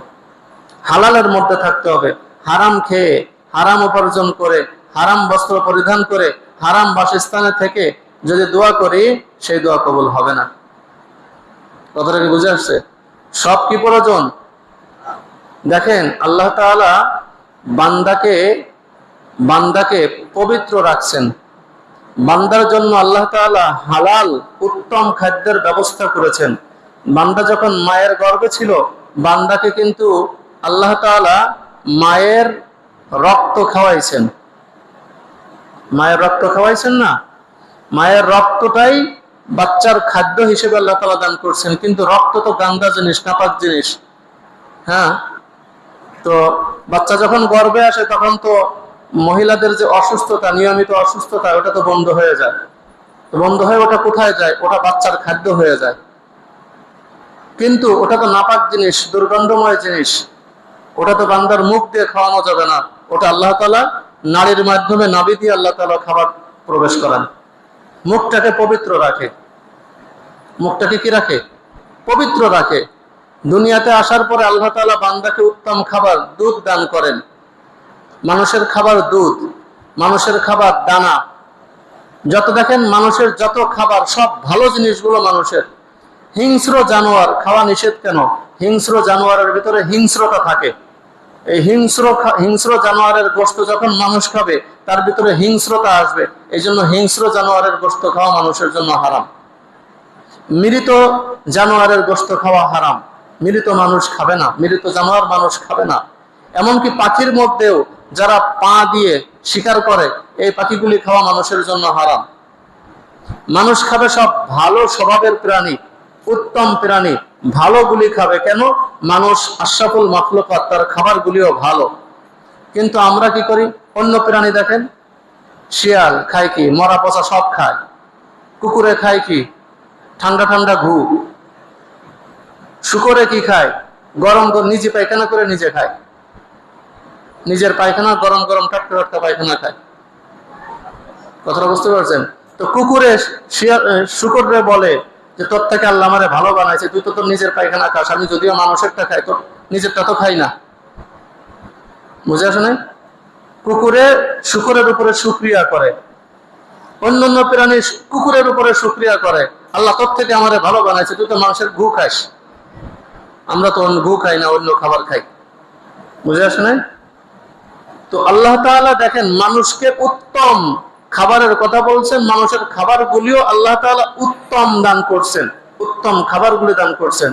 হালালের মধ্যে থাকতে হবে। হারাম খেয়ে, হারাম উপার্জন করে, হারাম বস্ত্র পরিধান করে, হারাম বাসস্থানে থেকে যদি দোয়া করি, সেই দোয়া কবুল হবে না। কথাটা কি বুঝে আসছে? সব কি প্রয়োজন? দেখেন, আল্লাহ তাআলা বান্দাকে, বান্দাকে পবিত্র রাখছেন। বান্দার জন্য আল্লাহ তাআলা হালাল উত্তম খাদ্যের ব্যবস্থা করেছেন। বান্দা যখন মায়ের গর্ভে ছিল, বান্দাকে কিন্তু আল্লাহ তাআলা মায়ের রক্ত খাওয়াইছেন। মায়ের রক্ত খাওয়াইছেন না? মায়ের রক্তটাই বাচ্চার খাদ্য হিসেবে আল্লাহ তাআলা দান করছেন। কিন্তু রক্ত তো গান্দা জিনিস, নাপাক জিনিস। হ্যাঁ, তো বাচ্চা যখন গর্ভে আসে তখন তো মহিলাদের যে অসুস্থতা, নিয়মিত অসুস্থতা, ওটা তো বন্ধ হয়ে যায়। তো বন্ধ হয়ে ওটা কোথায় যায়? ওটা বাচ্চার খাদ্য হয়ে যায়। কিন্তু ওটা তো নাপাক জিনিস, দুর্গন্ধময় জিনিস, ওটা তো বান্দার মুখ দিয়ে খাওয়ানো যাবে না। ওটা আল্লাহ তাআলা নারীর মাধ্যমে, নাভি দিয়ে আল্লাহ তাআলা খাবার প্রবেশ করান। মুখটাকে পবিত্র রাখে, মুখটাকে কি রাখে? পবিত্র রাখে। দুনিয়াতে আসার পরে আল্লাহ তাআলা বান্দাকে উত্তম খাবার দুধ দান করেন। মানুষের খাবার দুধ, মানুষের খাবার দানা। যত দেখেন মানুষের যত খাবার সব ভালো জিনিসগুলো মানুষের। হিংস্র জানোয়ার খাওয়া নিষেধ কেন? হিংস্র জানোয়ারের ভিতরে হিংস্রতা থাকে। এই হিংস্র জানোয়ারের গোশত যখন মানুষ খাবে তার ভিতরে হিংস্রতা আসবে। এই জন্য হিংস্র জানোয়ারের গোশত খাওয়া মানুষের জন্য হারাম। মৃত জানোয়ারের গোশত খাওয়া হারাম। মৃত মানুষ খাবে না, মৃত জানোয়ার মানুষ খাবে না। এমনকি পাখির মধ্যেও যারা পা দিয়ে শিকার করে, এই পাখিগুলি খাওয়া মানুষের জন্য হারাম। মানুষ খাবে সব ভালো স্বভাবের প্রাণী, উত্তম প্রাণী, ভালোগুলি খাবে। কেন? মানুষ আশরাফুল মাখলুকাত, তার খাবারগুলিও ভালো। কিন্তু আমরা কি করি? অন্য প্রাণী দেখেন, শিয়াল খায় কি? মরা পচা সব খায়। কুকুরে খায় কি? ঠান্ডা ঠান্ডা ঘু। শুকরে কি খায়? গরম নিজে পায়খানা করে নিজে খায়। নিজের পায়খানা গরম গরম টাটকা টাটকা পায়খানা খায়। কথাটা বুঝতে পারছেন? তো কুকুরে শুকরে বলে যে তোর থেকে আল্লাহ আমারে ভালো বানাইছে, তুই তো তোর নিজের পায়খানা খাস, আমি যদিও মানুষেরটা খাই, তোর নিজেরটা তো খাই না। বুঝে আসে নাই? কুকুরে শুকরের উপরে শুকরিয়া করে, অন্যান্য প্রাণী কুকুরের উপরে শুকরিয়া করে, আল্লাহ তোর থেকে আমারে ভালো বানাইছে, তুই তো মানুষের গু খাস। আমরা তো গু খাই না, অন্য খাবার খাই। বুঝে আসে নাই? তো আল্লাহ তাআলা দেখেন মানুষকে উত্তম খাবারের কথা বলছেন, মানুষের খাবারগুলিও আল্লাহ তাআলা উত্তম দান করছেন, উত্তম খাবারগুলি দান করছেন।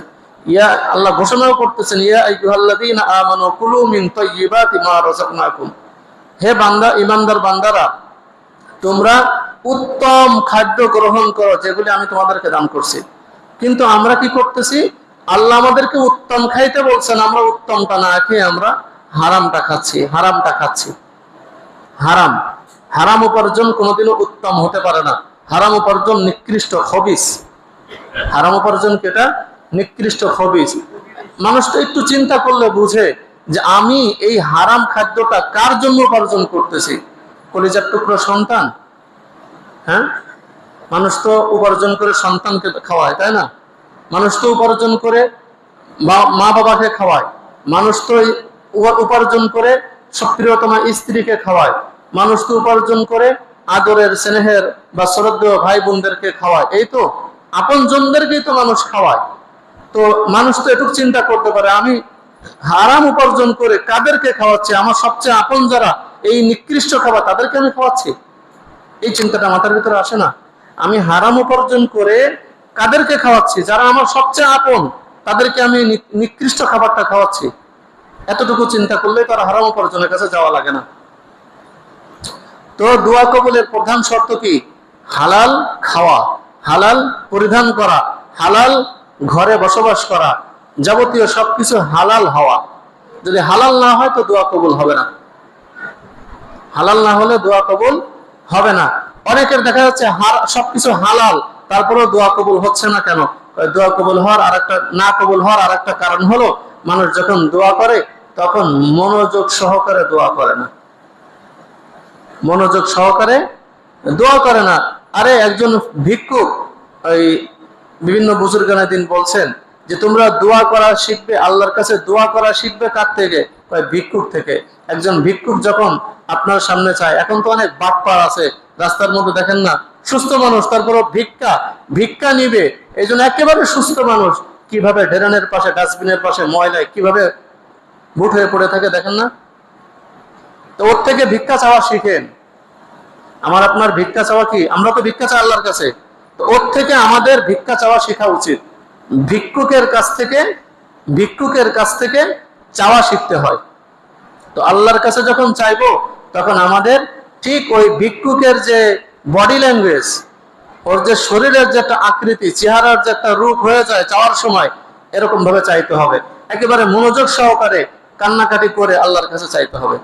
ইয়া আল্লাহ ঘোষণাও করতেছেন, ইয়া আইয়ুহাল্লাযীনা আমানু কুলু মিন তাইয়্যিবাতি মা রাযাকনাকুম। হে বান্দা, ঈমানদার বান্দারা, তোমরা উত্তম খাদ্য গ্রহণ করো যেগুলি আমি তোমাদেরকে দান করছি। কিন্তু আমরা কি করতেছি? আল্লাহ আমাদেরকে উত্তম খাইতে বলছেন, আমরা উত্তমটা না খেয়ে আমরা হারামটা খাচ্ছি, হারামটা খাচ্ছি। হারাম, হারাম উপার্জন কোনোদিনও উত্তম হতে পারে না। হারাম উপার্জন নিকৃষ্ট খবিস। হারাম উপার্জন কেটা? নিকৃষ্ট খবিস। মানুষ তো একটু চিন্তা করলে বুঝে যে আমি এই হারাম খাদ্যটা কার জন্য উপার্জন করতেছি। কলিজার টুকরো সন্তান, হ্যাঁ, মানুষ তো উপার্জন করে সন্তানকে খাওয়ায়, তাই না? মানুষ তো উপার্জন করে মা বাবাকে খাওয়ায়। মানুষ তো উপার্জন করে প্রিয়তমা স্ত্রীকে খাওয়ায়। মানুষ তো উপার্জন করে আদরের স্নেহের বা শ্রদ্ধেয় ভাই বোনদেরকে খাওয়ায়। এই তো আপন জনদেরকেই তো মানুষ খাওয়ায়। তো মানুষ তো এটুকু চিন্তা করতে পারে, আমি হারাম উপার্জন করে কাদেরকে খাওয়াচ্ছি? আমার সবচেয়ে আপন যারা, এই নিকৃষ্ট খাবার, তাদেরকে আমি খাওয়াচ্ছি। এই চিন্তাটা মাথার ভিতরে আসে না। আমি হারাম উপার্জন করে কাদেরকে খাওয়াচ্ছি? যারা আমার সবচেয়ে আপন, তাদেরকে আমি নিকৃষ্ট খাবারটা খাওয়াচ্ছি। এতটুকু চিন্তা করলে তার হারাম উপার্জনের কাছে যাওয়া লাগে না। তো দোয়া কবুলের প্রধান শর্ত কি? হালাল খাওয়া, হালাল পরিধান করা, হালাল ঘরে বসবাস করা, যাবতীয় সবকিছু হালাল হওয়া। যদি হালাল না হয় তো দোয়া কবুল হবে না। হালাল না হলে দোয়া কবুল হবে না। অনেকের দেখা যাচ্ছে সবকিছু হালাল, তারপরেও দোয়া কবুল হচ্ছে না। কেন? দোয়া কবুল হওয়ার আরেকটা, না কবুল হওয়ার আরেকটা কারণ হলো মানুষ যখন দোয়া করে তখন মনোযোগ সহকারে দোয়া করে না। মনোযোগ সহকারে দোয়া করে না। আরে একজন ভিক্ষুক, ওই বিভিন্ন বুজুর্গানের দিন বলছেন যে তোমরা দোয়া করা শিখবে, আল্লাহর কাছে দোয়া করা শিখবে কার থেকে? ভিক্ষুক থেকে। একজন ভিক্ষুক যখন আপনার সামনে চায়, এখন তো অনেক বাটপার আছে রাস্তার মধ্যে, দেখেন না, সুস্থ মানুষ, তারপরও ভিক্ষা নিবে। এই জন্য একেবারে সুস্থ মানুষ কিভাবে ড্রেনের পাশে, ডাস্টবিনের পাশে ময়লায় কিভাবে বুট হয়ে পড়ে থাকে, দেখেন না? তো ওর থেকে ভিক্ষা চাওয়া শিখেন। আমার আপনার ভিক্ষা চাওয়া কি? আমরা তো ভিক্ষা চাই আল্লাহর কাছে, তো ওর থেকে আমাদের ভিক্ষা চাওয়া শেখা উচিত। ভিক্ষুকের কাছ থেকে চাওয়া শিখতে হয়। তো আল্লাহর কাছে যখন চাইবো তখন আমাদের ঠিক ওই ভিক্ষুকের যে বডি ল্যাঙ্গুয়েজ, ওর যে শরীরের যে একটা আকৃতি, চেহারার যে একটা রূপ হয়ে যায় চাওয়ার সময়, এরকম ভাবে চাইতে হবে। একেবারে মনোযোগ সহকারে কান্নাকাটি করে আল্লাহর কাছে চাইতে হবে।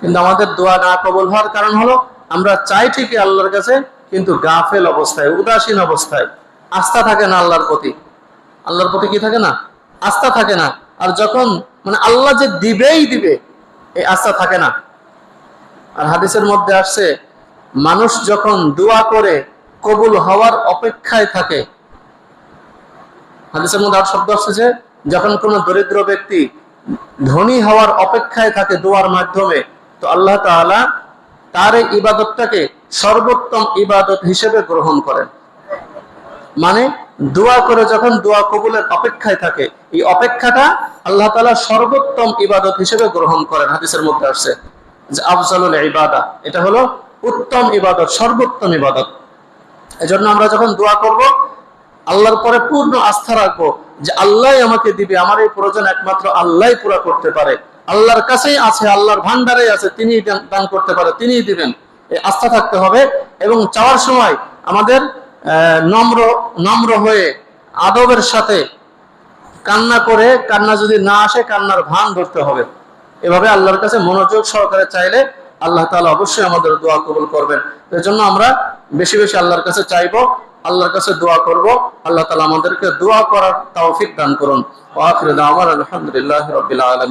কিন্তু আমাদের দোয়া না কবুল হওয়ার কারণ হলো আমরা চাই ঠিকই আল্লাহর কাছে, কিন্তু গাফেল অবস্থায়, উদাসীন অবস্থায়, আস্থা থাকে না আল্লাহর প্রতি। আল্লাহর প্রতি কি থাকে না? আস্থা থাকে না। আর যখন আল্লাহ যে দিবেই দিবে, এই আস্থা থাকে না। আর হাদিসের মধ্যে আসছে মানুষ যখন দোয়া করে কবুল হওয়ার অপেক্ষায় থাকে, হাদিসের মধ্যে আর শব্দ আসছে যে যখন কোন দরিদ্র ব্যক্তি ধনী হওয়ার অপেক্ষায় থাকে দোয়ার মাধ্যমে, তো আল্লাহ তাআলা তার এই ইবাদতটাকে সর্বোত্তম ইবাদত হিসেবে গ্রহণ করেন। মানে দোয়া করে যখন দোয়া কবুলের অপেক্ষায় থাকে, এই অপেক্ষাটা আল্লাহ তাআলা সর্বোত্তম ইবাদত হিসেবে গ্রহণ করেন। হাদিসের মধ্যে আসছে যে আফজালুল ইবাদা, এটা হলো উত্তম ইবাদত, সর্বোত্তম ইবাদত। এজন্য আমরা যখন দোয়া করব আল্লাহর পরে পূর্ণ আস্থা রাখবো যে আল্লাহই আমাকে দিবে, আমার এই প্রয়োজন একমাত্র আল্লাহই পুরা করতে পারে, আল্লাহর কাছেই আছে, আল্লাহর ভান্ডারে আছে, তিনিই দান করতে পারে, তিনিই দিবেন, এই আস্থা থাকতে হবে। এবং চাওয়ার সময় আমাদের নম্র হয়ে আদবের সাথে কান্না করে, কান্না যদি না আসে কান্নার ভান ধরতে হবে। এভাবে আল্লাহর কাছে মনোযোগ সহকারে চাইলে আল্লাহ তাআলা অবশ্যই আমাদের দোয়া কবুল করবেন। এর জন্য আমরা বেশি বেশি আল্লাহর কাছে চাইবো, আল্লাহর কাছে দোয়া করব। আল্লাহ তাআলা আমাদেরকে দোয়া করার তৌফিক দান করুন। ওয়া আখিরু দাওয়ানা আলহামদুলিল্লাহি রাব্বিল আলামিন।